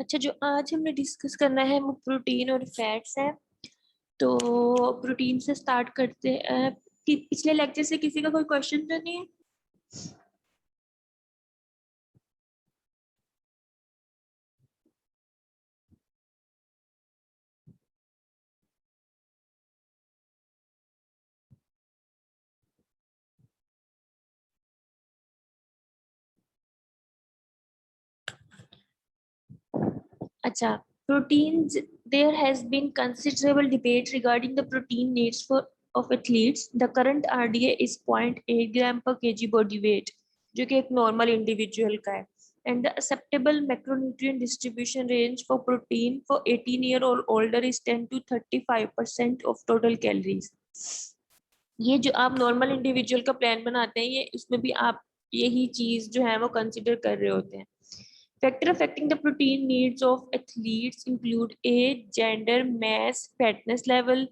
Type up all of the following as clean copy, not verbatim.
अच्छा, जो आज हमने डिस्कस करना है वो प्रोटीन और फैट्स है। तो प्रोटीन से स्टार्ट करते हैं। कि पिछले लेक्चर से किसी का कोई क्वेश्चन तो नहीं है? अच्छा, proteins. There has been considerable debate regarding the protein needs for of athletes. The current RDA is 0.8 gram per kg body weight, जो कि एक normal individual का है. And the acceptable macronutrient distribution range for protein for 18-year or older is 10 to 35% of total calories. ये जो आप normal individual का plan बनाते हैं, ये इसमें भी आप यही चीज जो है वो कंसिडर कर रहे होते हैं. Factor affecting the protein needs of athletes include age, gender, mass, fatness level,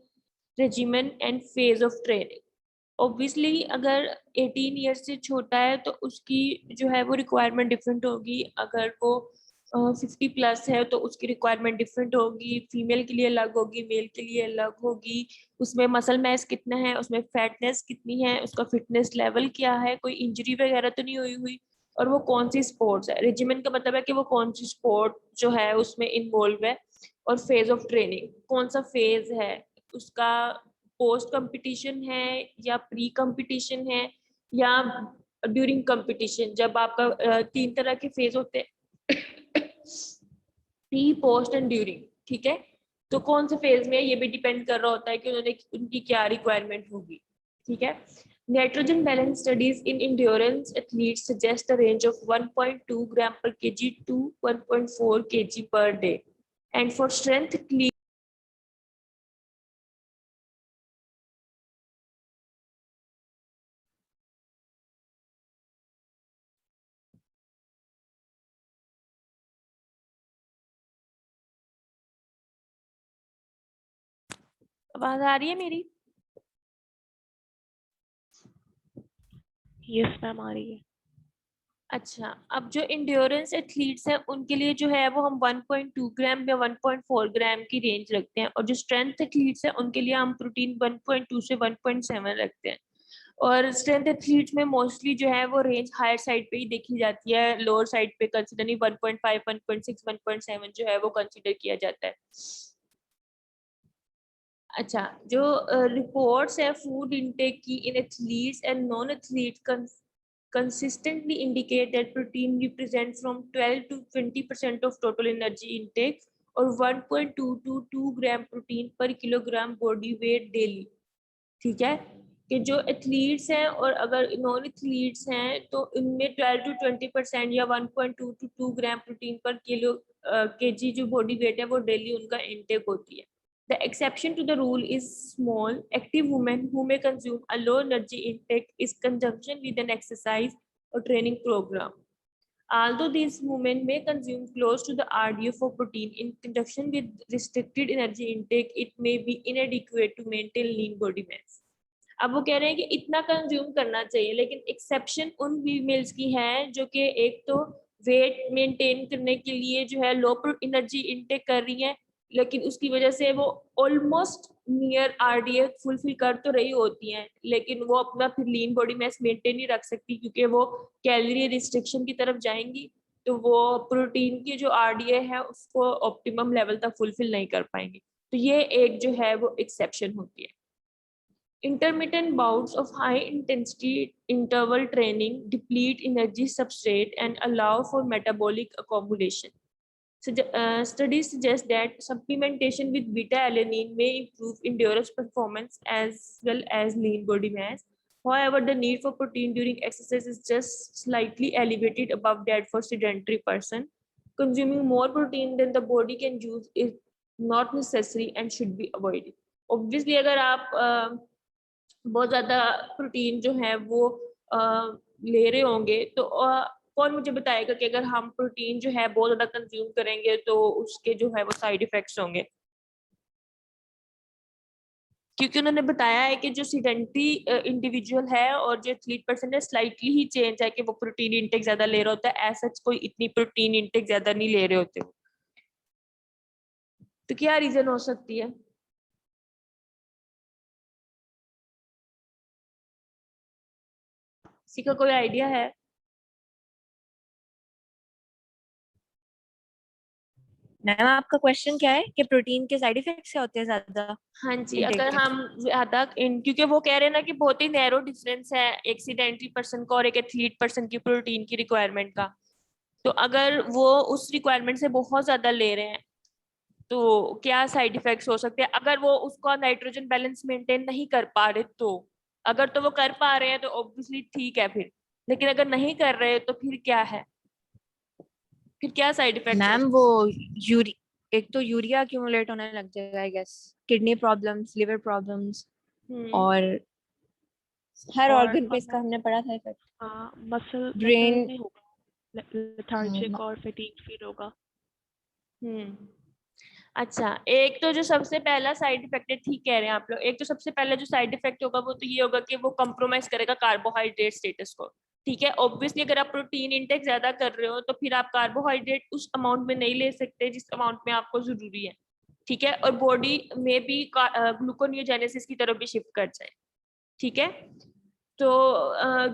regimen and phase of training. Obviously, अगर 18 ईयर से छोटा है तो उसकी जो है वो रिक्वायरमेंट डिफरेंट होगी. अगर वो 50 प्लस है तो उसकी रिक्वायरमेंट डिफरेंट होगी. फीमेल के लिए अलग होगी, मेल के लिए अलग होगी. उसमें मसल मैस कितना है, उसमें फैटनेस कितनी है, उसका फिटनेस लेवल क्या है, कोई इंजरी वगैरह तो नहीं हुई, और वो कौन सी स्पोर्ट्स है. रेजिमेंट का मतलब है कि वो कौन सी स्पोर्ट जो है उसमें इन्वॉल्व है. और फेज ऑफ ट्रेनिंग, कौन सा फेज है उसका, पोस्ट कंपटीशन है या प्री कंपटीशन है या ड्यूरिंग कंपटीशन. जब आपका 3 तरह के फेज होते हैं, प्री, पोस्ट एंड ड्यूरिंग. ठीक है, तो कौन से फेज में ये भी डिपेंड कर रहा होता है कि उन्होंने उनकी क्या रिक्वायरमेंट होगी. ठीक है. Nitrogen balance studies in endurance athletes suggest a range of 1.2 gram per kg to 1.4 kg per day. And for strength आवाज आ रही है मेरी? यस मैम, आ रही है. अच्छा, अब जो इंड्योरेंस एथलीट्स हैं उनके लिए जो है वो हम 1.2 ग्राम या 1.4 ग्राम की रेंज रखते हैं. और जो स्ट्रेंथ एथलीट्स हैं उनके लिए हम प्रोटीन 1.2 से 1.7 रखते हैं. और स्ट्रेंथ एथलीट्स में मोस्टली जो है वो रेंज हायर साइड पे ही देखी जाती है, लोअर साइड पे कंसिडर नहीं. 1.5, 1.6, 1.7 जो है वो कंसिडर किया जाता है. अच्छा, जो रिपोर्ट्स है फूड इनटेक की इन athletes and non athlete consistently indicate that protein represents from 12 to 20% of total energy intake or 1.2 to 2 gram protein per kilogram body weight daily. ठीक है, कि जो एथलीट्स हैं और अगर नॉन एथलीट्स हैं तो इनमें 12 to 20% या 1.2 to 2 ग्राम प्रोटीन पर किलो केजी जो बॉडी वेट है वो डेली उनका इनटेक होती है. The exception to the rule is small, active women who may consume a low energy intake in conjunction with an exercise or training program. Although these women may consume close to the RDA for protein in conjunction with restricted energy intake, it may be inadequate to maintain lean body mass. अब वो कह रहे हैं कि इतना consume करना चाहिए, लेकिन एक्सेप्शन उन फीमेल्स की है जो कि एक तो वेट मेंटेन करने के लिए जो है लो एनर्जी इनटेक कर रही है, लेकिन उसकी वजह से वो ऑलमोस्ट नियर आरडीए फुलफिल कर तो रही होती हैं, लेकिन वो अपना फिर लीन बॉडी मास मेंटेन नहीं रख सकती क्योंकि वो कैलोरी रिस्ट्रिक्शन की तरफ जाएंगी. तो वो प्रोटीन की जो आरडीए है उसको ऑप्टिमम लेवल तक फुलफिल नहीं कर पाएंगे. तो ये एक जो है वो एक्सेप्शन होती है. Intermittent bouts of high-intensity interval training deplete energy substrate and allow for metabolic accumulation. Studies suggest that supplementation with beta-alanine may improve endurance performance as well as lean body mass. However, the need for protein during exercise is just slightly elevated above that for sedentary person. Consuming more protein than the body can use is not necessary and should be avoided. Obviously, अगर आप बहुत ज्यादा protein जो है वो ले रहे होंगे तो कौन मुझे बताएगा कि अगर हम प्रोटीन जो है बहुत ज्यादा कंज्यूम करेंगे तो उसके जो है वो साइड इफेक्ट्स होंगे. क्योंकि उन्होंने बताया है कि जो सीडेंटरी इंडिविजुअल है और जो एथलीट पर्सन है स्लाइटली ही चेंज है कि वो प्रोटीन इंटेक ज्यादा ले रहा होता है, ऐसा कोई इतनी प्रोटीन इंटेक ज्यादा नहीं ले रहे होते. तो क्या रीजन हो सकती है? किसी का कोई आइडिया है? मैम आपका क्वेश्चन क्या है कि प्रोटीन के साइड इफेक्ट्स क्या होते हैं ज्यादा हाँ जी, इनटेक अगर के? हम ज्यादा क्योंकि वो कह रहे हैं ना कि बहुत ही नैरो डिफरेंस है एक सीडेंटरी पर्सन का और एक एथलीट पर्सन की प्रोटीन की रिक्वायरमेंट का। तो अगर वो उस रिक्वायरमेंट से बहुत ज्यादा ले रहे हैं तो क्या साइड इफेक्ट्स हो सकते हैं, अगर वो उसका नाइट्रोजन बैलेंस मेंटेन नहीं कर पा रहे तो। अगर तो वो कर पा रहे हैं तो ऑब्वियसली ठीक है फिर, लेकिन अगर नहीं कर रहे तो फिर क्या है, फिर क्या साइड इफेक्ट्स हो मैम सकते वो यूरी एक तो यूरिया अक्यूमुलेट होने लग जाएगा I guess, kidney problems, liver problems, हैं? और हर और ऑर्गन पे इसका हमने पढ़ा था इफेक्ट। हाँ, मसल मसल ब्रेन। में होगा, लेथार्जिक और फटीग फील होगा। हम्म। अच्छा, एक तो जो सबसे पहला साइड इफेक्ट है, ठीक कह रहे हैं आप लोग, एक तो सबसे पहला जो साइड इफेक्ट होगा वो तो ये होगा कि वो कंप्रोमाइज करेगा कार्बोहाइड्रेट स्टेटस को। ठीक है, ऑब्वियसली अगर आप प्रोटीन इंटेक ज्यादा कर रहे हो तो फिर आप कार्बोहाइड्रेट उस अमाउंट में नहीं ले सकते जिस अमाउंट में आपको जरूरी है। ठीक है, और बॉडी में भी ग्लूकोनियोजेनेसिस की तरफ भी शिफ्ट कर जाए। ठीक है, तो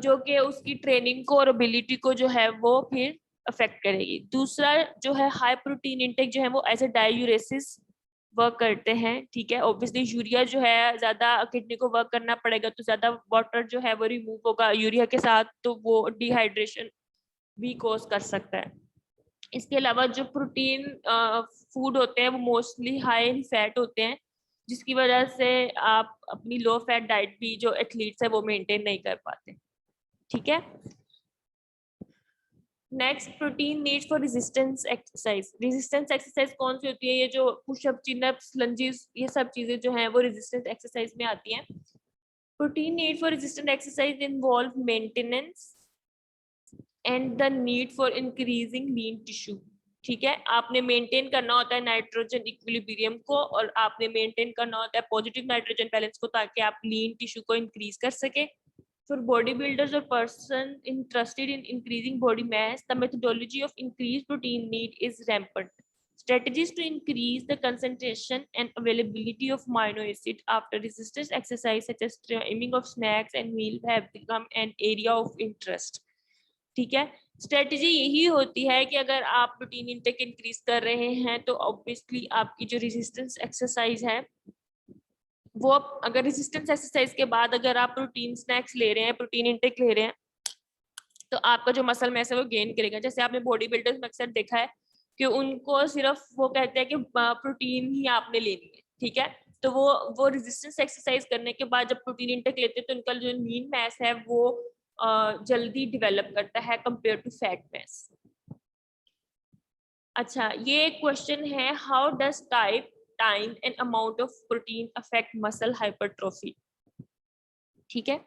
जो कि उसकी ट्रेनिंग को और एबिलिटी को जो है वो फिर अफेक्ट करेगी। दूसरा जो है हाई प्रोटीन इंटेक जो है वो एज ए डायूरेसिस वर्क करते हैं। ठीक है, ऑब्वियसली यूरिया जो है ज्यादा किडनी को वर्क करना पड़ेगा तो ज्यादा वाटर जो है वो रिमूव होगा यूरिया के साथ, तो वो डिहाइड्रेशन भी कॉज कर सकता है। इसके अलावा जो प्रोटीन फूड होते हैं वो मोस्टली हाई इन फैट होते हैं, जिसकी वजह से आप अपनी लो फैट डाइट भी जो एथलीट्स है वो मेंटेन नहीं कर पाते। ठीक है, next protein needs for resistance exercise. Resistance exercise कौन सी होती है? ये जो पुशअप, चिनअप्स, लंजेस, ये सब चीजें जो हैं वो रेजिस्टेंस एक्सरसाइज में आती हैं। Protein need for resistant exercise involve maintenance and the need for increasing lean tissue. ठीक है, आपने मेंटेन करना होता है नाइट्रोजन इक्विलिब्रियम को और आपने मेंटेन करना होता है पॉजिटिव नाइट्रोजन बैलेंस को, ताकि आप लीन टिश्यू को इंक्रीज कर सके। For bodybuilders or person interested in increasing body mass, the methodology of increased protein need is rampant. Strategies to increase the concentration and availability of amino acid after resistance exercise, such as timing of snacks and meal, have become an area of interest. ठीक है, strategy यही होती है कि अगर आप protein intake increase कर रहे हैं तो ऑब्वियसली आपकी जो रेजिस्टेंस एक्सरसाइज है वो, अगर रेजिस्टेंस एक्सरसाइज के बाद अगर आप प्रोटीन स्नैक्स ले रहे हैं, प्रोटीन इंटेक ले रहे हैं, तो आपका जो मसल मैस है वो गेन करेगा। जैसे आपने बॉडी बिल्डर्स में अक्सर देखा है कि उनको सिर्फ वो कहते हैं कि प्रोटीन ही आपने लेनी है। ठीक है, तो वो रेजिस्टेंस एक्सरसाइज करने के बाद जब प्रोटीन इंटेक लेते हैं तो उनका जो लीन मैस है वो जल्दी डेवलप करता है कंपेयर टू फैट मैस। अच्छा, ये एक क्वेश्चन है, how does type, time and amount of protein affect muscle hypertrophy. ठीक है,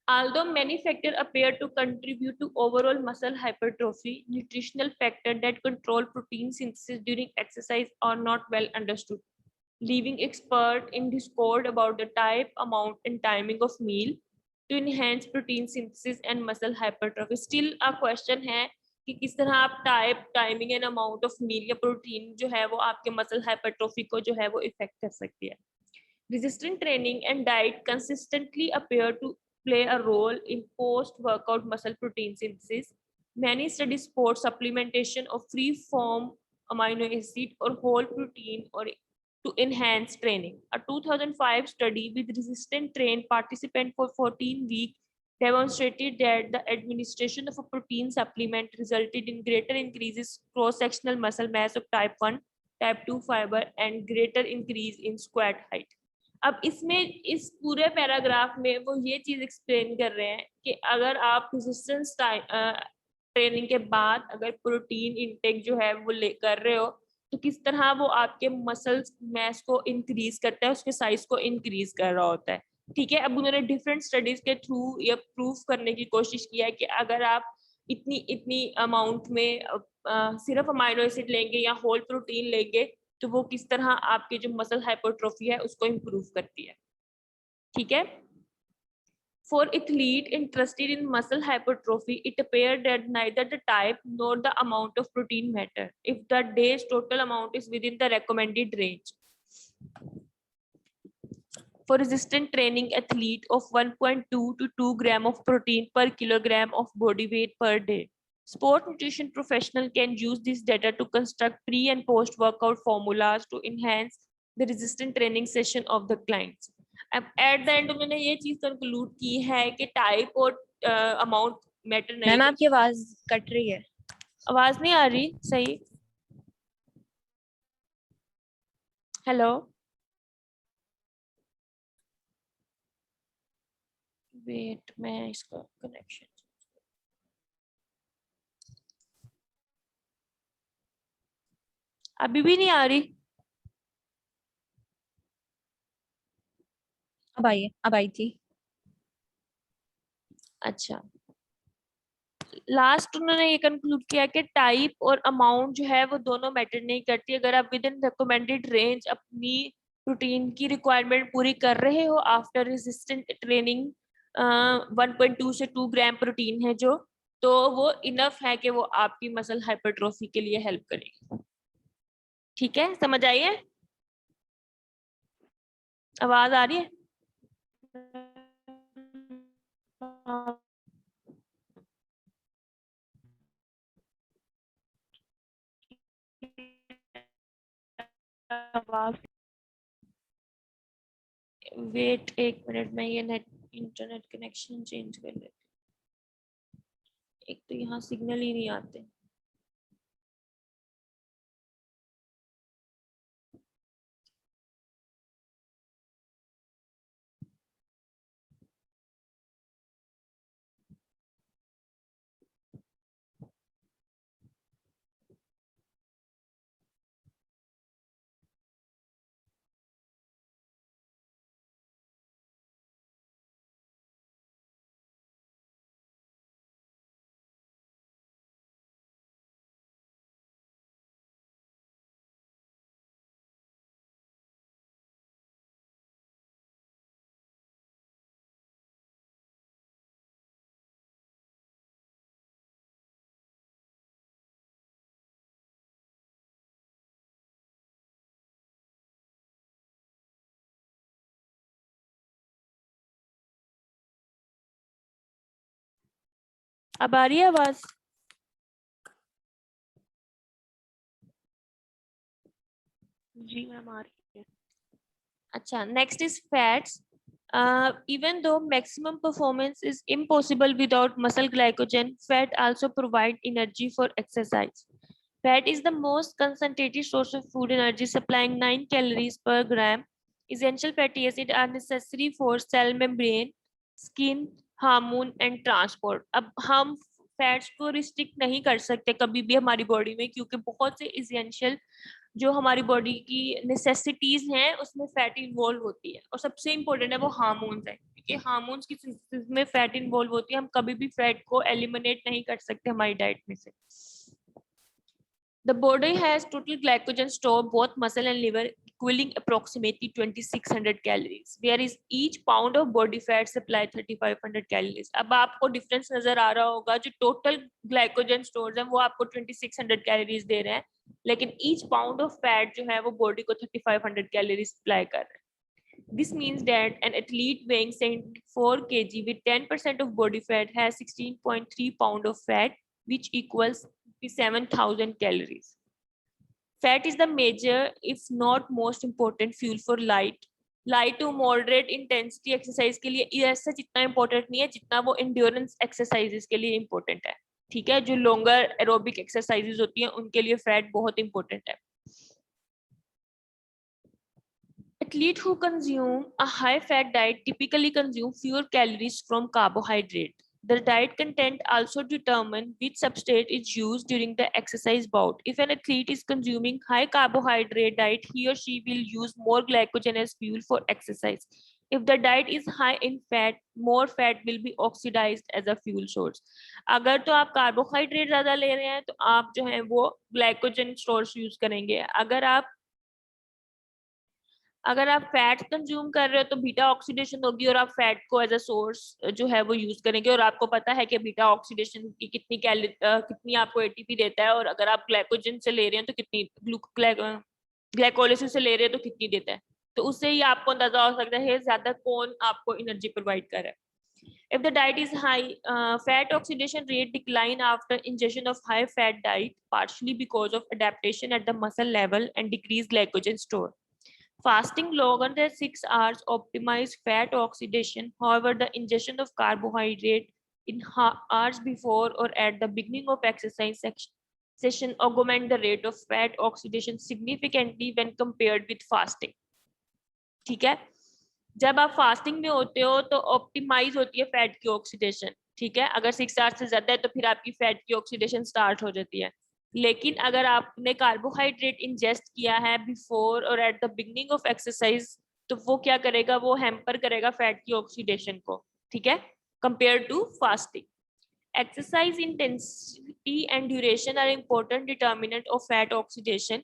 although many factors appear to contribute to overall muscle hypertrophy, nutritional factors that control protein synthesis during exercise are not well understood, leaving experts in discord about the type, amount, and timing of meal to enhance protein synthesis and muscle hypertrophy. Still a question है कि किस तरह आप type, timing and amount of meal या protein जो है वो आपके मसल हाइपरट्रोफी को जो है वो इफेक्ट कर सकती है। Resistant training and diet consistently appear to play a role in post-workout muscle protein synthesis. Many studies support supplementation of free-form amino acid or whole protein or to enhance training. A 2005 study with resistant trained participants for 14 weeks demonstrated that the administration of a protein supplement resulted in greater increases cross-sectional muscle mass of type 1, type 2 fiber and greater increase in squat height. अब इसमें इस पूरे paragraph में वो ये चीज explain कर रहे हैं कि अगर आप रेजिस्टेंस ट्रेनिंग के बाद अगर प्रोटीन इंटेक जो है वो ले कर रहे हो तो किस तरह वो आपके मसल्स मैस को इंक्रीज करता है, उसके साइज को इंक्रीज कर रहा होता है। ठीक है, अब उन्होंने डिफरेंट स्टडीज के थ्रू ये प्रूफ करने की कोशिश किया है कि अगर आप इतनी इतनी अमाउंट में सिर्फ अमाइनो एसिड लेंगे या होल प्रोटीन लेंगे तो वो किस तरह आपके जो मसल हाइपरट्रोफी है उसको इम्प्रूव करती है। ठीक है, For athlete interested in muscle hypertrophy, it appeared that neither the type nor the amount of protein matter if the day's total amount is within the recommended range. For resistant training athlete of 1.2 to 2 gram of protein per kilogram of body weight per day, sport nutrition professional can use this data to construct pre and post workout formulas to enhance the resistant training session of the clients. अब at the end उन्होंने ये चीज conclude की है कि type और amount matter नहीं ma'am आपकी आवाज कट रही है। आवाज नहीं आ रही सही? हेलो, वेट मैं इसका कनेक्शन, अभी भी नहीं आ रही? अब आइए, अब आई थी। अच्छा, लास्ट उन्होंने ये कंक्लूड किया कि टाइप और अमाउंट जो है वो दोनों मैटर नहीं करती। अगर आप विद इन रिकमेंडेड रेंज अपनी प्रोटीन की रिक्वायरमेंट पूरी कर रहे हो आफ्टर रेजिस्टेंट ट्रेनिंग, 1.2 से 2 ग्राम प्रोटीन है जो, तो वो इनफ है कि वो आपकी मसल हाइपरट्रोफी के लिए हेल्प करेगी। ठीक है, समझ आई है? आवाज आ रही है? आवाज वेट एक मिनट, मैं ये नेट इंटरनेट कनेक्शन चेंज कर लेती हूँ। एक तो यहाँ सिग्नल ही नहीं आते। अब आ रही है आवाज? जी मैम आ रही है। अच्छा, next is fats. Even though maximum performance is impossible without muscle glycogen, fat also provide energy for exercise. Fat is the most concentrated source of food energy, supplying 9 calories per gram. Essential fatty acids are necessary for cell membrane, skin, hormone and transport. अब हम fats को restrict नहीं कर सकते कभी भी हमारी body में, क्योंकि बहुत से इसेंशियल जो हमारी बॉडी की नेसेसिटीज हैं उसमें फैट इन्वॉल्व होती है, और सबसे इंपॉर्टेंट है वो हार्मोन्स है, क्योंकि हार्मोन्स की सिंथेसिस में फैट इन्वॉल्व होती है। हम कभी भी फैट को एलिमिनेट नहीं कर सकते हमारी डाइट में से। The body has total glycogen store, both muscle and liver, equaling approximately 2600 calories, whereas each pound of body fat supply 3500 calories. अब आपको डिफरेंस नजर आ रहा होगा, जो टोटल ग्लाइकोजन स्टोर्स हैं वो आपको 2600 कैलोरीज दे रहे हैं, लेकिन each pound of fat जो है वो बॉडी को 3500 कैलोरीज सप्लाई कर रहे हैं. This means that an athlete weighing 74 kg with 10% of body fat has 16.3 pound of fat, which equals 57,000 calories. Fat is the major, if not most important fuel for light to moderate intensity exercise के लिए ऐसा जितना important नहीं है जितना वो endurance exercises के लिए important है. ठीक है, जो longer aerobic exercises होती हैं उनके लिए fat बहुत important है. Athletes who consume a high fat diet typically consume fewer calories from carbohydrate. The diet content also determines which substrate is used during the exercise bout. If an athlete is consuming high carbohydrate diet, he or she will use more glycogen as fuel for exercise. If the diet is high in fat, more fat will be oxidized as a fuel source. अगर तो आप carbohydrate ज्यादा ले रहे हैं तो आप जो है वो ग्लाइकोजन सोर्स यूज करेंगे. अगर आप अगर आप फैट कंज्यूम कर रहे हो तो बीटा ऑक्सीडेशन होगी और आप फैट को एज अ सोर्स जो है वो यूज करेंगे, और आपको पता है कि बीटा ऑक्सीडेशन की कितनी आपको एटीपी देता है, और अगर आप ग्लाइकोजन से ले रहे हैं तो कितनी, ग्लाइकोलिसिस से ले रहे हैं तो कितनी देता है। तो उससे ही आपको अंदाजा हो सकता है ज्यादा कौन आपको एनर्जी प्रोवाइड कर रहा है। If the diet is high, fat oxidation rate decline after ingestion of high fat diet, partially because of adaptation at the muscle level and decreased glycogen store. Fasting longer than 6 hours optimize fat oxidation. However, the ingestion of carbohydrate in hours before or at the beginning of exercise session augment the rate of fat oxidation significantly when compared with fasting. ठीक है, जब आप fasting में होते हो तो optimise होती है फैट की ऑक्सीडेशन, ठीक है। अगर 6 आवर्स से ज्यादा है तो फिर आपकी फैट की ऑक्सीडेशन स्टार्ट हो जाती है। लेकिन अगर आपने कार्बोहाइड्रेट इंजेस्ट किया है बिफोर और at the beginning of exercise, तो वो क्या करेगा, वो हैम्पर करेगा फैट की ऑक्सीडेशन को, ठीक है, compare to fasting. Exercise intensity and duration are important determinant of fat oxidation.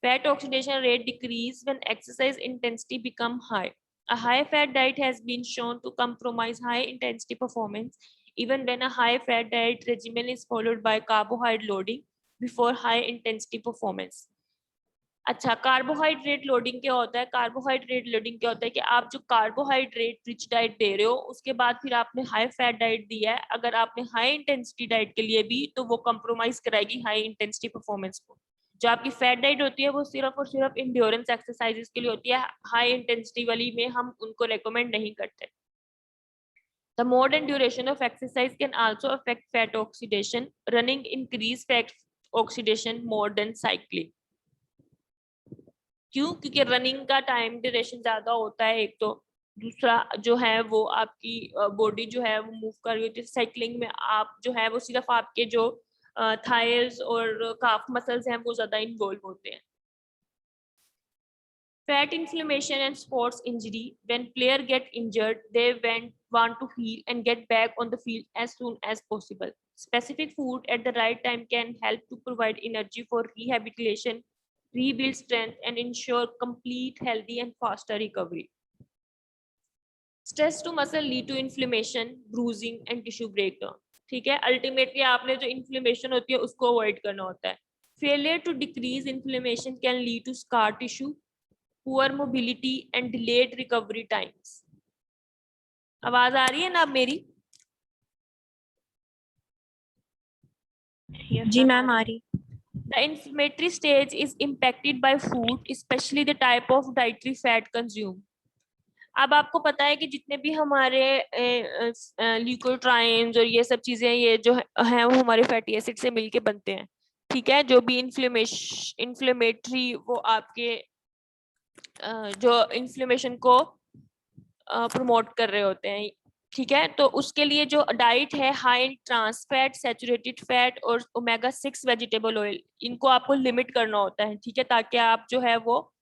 Fat oxidation rate decrease when exercise intensity become high. A high fat diet has been shown to compromise high intensity performance even when a high fat diet regimen is followed by carbohydrate loading before high intensity performance. अच्छा, carbohydrate loading क्या होता है? Carbohydrate loading क्या होता है कि आप जो कार्बोहाइड्रेट रिच डाइट दे रहे हो उसके बाद फिर आपने हाई फैट डाइट दी है, अगर आपने हाई इंटेंसिटी डाइट के लिए भी, तो वो कंप्रोमाइज कराएगी हाई इंटेंसिटी परफॉर्मेंस को। जो आपकी फैट डाइट होती है वो सिर्फ और सिर्फ इंड्योरेंस एक्सरसाइजेस के लिए होती है, हाई इंटेंसिटी वाली में हम उनको रेकमेंड नहीं करते। The mode and duration of exercise can also affect fat oxidation. Running increase fat oxidation more than cycling. क्यों? क्योंकि रनिंग का टाइम ड्यूरेशन ज्यादा होता है एक तो, दूसरा जो है वो आपकी बॉडी जो है वो मूव कर रही होती है। साइकिलिंग में आप जो है वो सिर्फ आपके जो थाइस और काफ मसल्स हैं वो ज्यादा इन्वॉल्व होते हैं। Fat inflammation and sports injury. When player get injured, they want to heal and get back on the field as soon as possible. Specific food at the right time can help to provide energy for rehabilitation, rebuild strength, and ensure complete, healthy, and faster recovery. Stress to muscle lead to inflammation, bruising, and tissue breakdown. ठीक है, ultimately आपने जो inflammation होती है उसको avoid करना होता है। Failure to decrease inflammation can lead to scar tissue, poor mobility, and delayed recovery times. आवाज आ रही है ना अब मेरी? जी मैम आ रही। The inflammatory stage is impacted by food, especially the type of dietary fat consumed. अब आपको पता है कि जितने भी हमारे ल्यूकोट्राइन्स और ये सब चीजें ये जो हैं वो हमारे फैटी एसिड से मिलके बनते हैं, ठीक है। जो भी इन्फ्लेमेटरी वो आपके जो इन्फ्लेमेशन को प्रमोट कर रहे होते हैं, ठीक है। तो उसके लिए जो डाइट है high in trans fat, saturated fat और ओमेगा 6 वेजिटेबल ऑयल, इनको आपको लिमिट करना होता है, ठीक है, ताकि आप जो है वो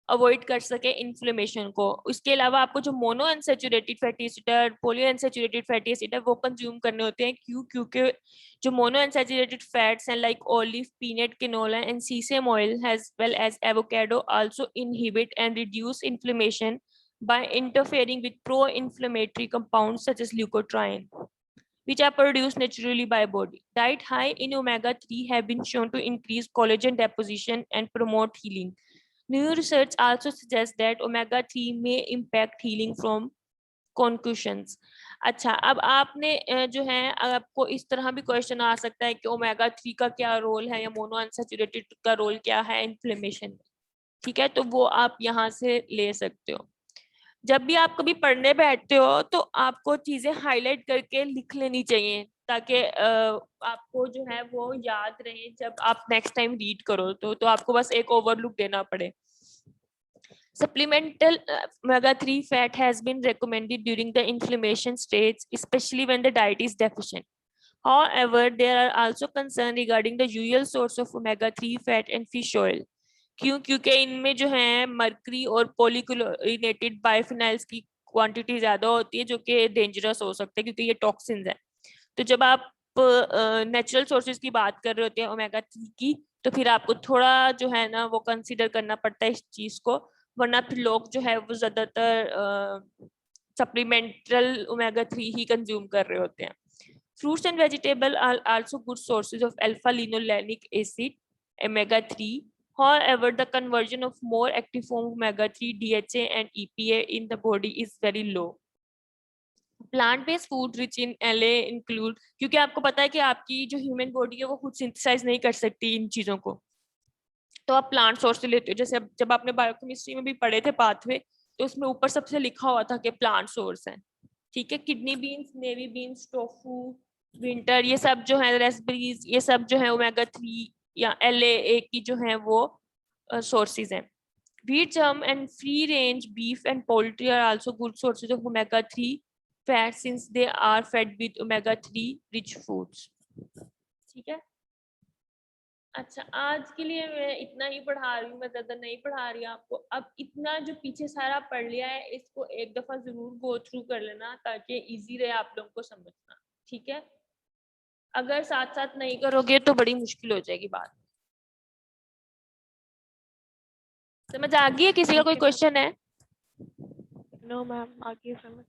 अवॉइड कर सके इन्फ्लेमेशन को। इसके अलावा आपको जो मोनो अनसैचुरेटेड फैटी एसिड है, पॉली अनसैचुरेटेड फैटी एसिड है, वो कंज्यूम करने होते हैं। क्यों? क्योंकि जो मोनो अनसैचुरेटेड फैट्स हैं like olive, peanut, canola and sesame oil as well as avocado also inhibit and reduce inflammation by interfering with pro-inflammatory compounds such as leukotriene, which are produced naturally by body. Diet high in omega-3 have been shown to increase collagen deposition and promote healing. New research also suggests that omega-3 may impact healing from concussions. अच्छा, अब आपने जो है आपको इस तरह भी question आ सकता है कि ओमेगा 3 का क्या रोल है या मोनो अनसैचुरेटेड का रोल क्या है इन्फ्लेमेशन में, ठीक है। तो वो आप यहाँ से ले सकते हो। जब भी आप कभी पढ़ने बैठते हो तो आपको चीजें हाईलाइट करके लिख लेनी चाहिए ताकि आपको जो है वो याद रहे जब आप नेक्स्ट टाइम रीड करो तो आपको बस एक ओवरलुक देना पड़े। Supplemental omega-3 fat has been recommended during the inflammation stage, especially when the diet is deficient. However, there are also concerns regarding the usual source of omega-3 fat and fish oil. क्यों? क्योंकि इनमें जो है mercury और पॉलीक्लोरिनेटेड biphenyls की quantity ज्यादा होती है जो कि डेंजरस हो सकते हैं क्योंकि ये टॉक्सिन्स हैं। तो जब आप नेचुरल सोर्सेज की बात कर रहे होते हैं ओमेगा 3 की, तो फिर आपको थोड़ा जो है ना वो कंसीडर करना पड़ता है इस चीज को। वरना फिर लोग जो है वो ज्यादातर सप्लीमेंटल ओमेगा 3 ही कंज्यूम कर रहे होते हैं. Fruits and vegetables are also good sources of alpha-linolenic acid, omega-3. However, the conversion of more active form of omega-3, DHA and EPA in the body is very low. Plant-based food rich in LA include, क्योंकि आपको पता है कि आपकी जो human body है वो खुद सिंथेसाइज नहीं कर सकती इन चीजों को, तो आप प्लांट सोर्स से लेते हो. जैसे अब जब आपने बायोकेमिस्ट्री में भी पढ़े थे पाथवे, तो उसमें ऊपर सबसे लिखा हुआ था कि प्लांट सोर्स है. ठीक है, kidney beans, navy beans, tofu, winter, ये सब जो है, रेस्पबेरीज, ये सब जो है ओमेगा 3 या LAA की जो है वो सोर्सेज हैं. Wheat, germ and free range beef and poultry are also good sources of omega 3 fat since they are fed with omega 3 rich foods. ठीक है. अच्छा, आज के लिए मैं इतना ही पढ़ा रही हूँ, मैं ज्यादा नहीं पढ़ा रही आपको. अब इतना जो पीछे सारा पढ़ लिया है इसको एक दफा जरूर गो थ्रू कर लेना ताकि इजी रहे आप लोगों को समझना. ठीक है, अगर साथ साथ नहीं करोगे तो बड़ी मुश्किल हो जाएगी बात. समझ आ गई है? किसी का कोई Okay, क्वेश्चन है? नो मैम, आगे समझ.